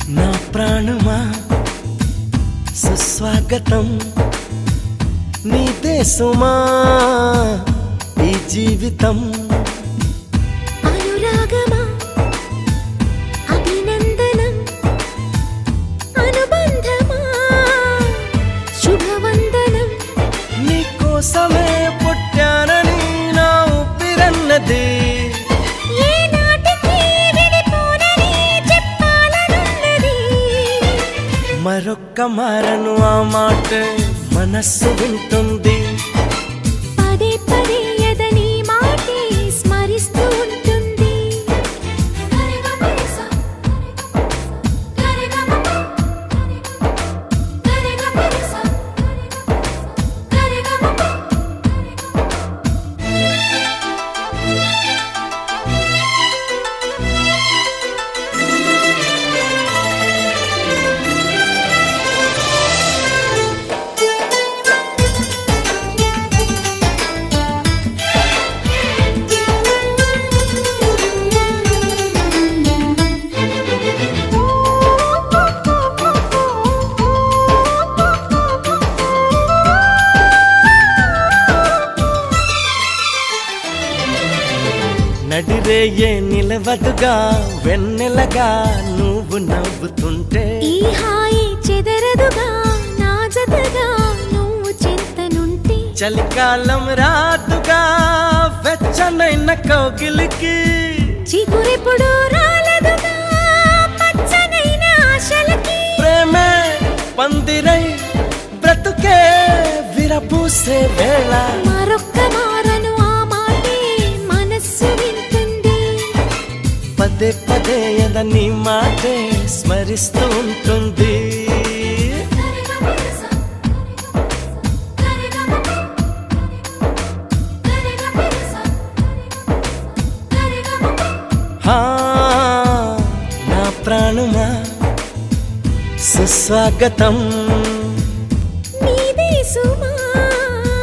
నా ప్రాణమా సుస్వాగతం నీదే సుమా ఈ జీవితం అనురాగమా అభినందనం అనుబంధమా శుభవందనం నీకోసమే పుట్టానని నా ఊపిరన్నది మరొక్క మారను ఆ మాట మనస్సు వింటుంది పదే పదే ఎదని మాటే స్మరిస్తూ ఉంటుంది నడిరేయే నిలవదుగా వెన్నెలగా నువ్వు నవ్వుతుంటే ఈ హాయి చెదరదుగా నా జతగా నువ్వు చింతనుంటే చలికాలం రాదుగా వెచ్చనైన కౌగిలికి చిగురెప్పుడు రాలదుగా పచ్చనైన ఆశలకి ప్రేమే పందిరై బ్రతుకే విరపూసే వేళ మరొక్క మారను ఆ మాటే మనస్సు వింటుంది పదే పదే ఎదని మాటే స్మరిస్తూ ఉంటుంది హా, నా ప్రాణమా సుస్వాగతం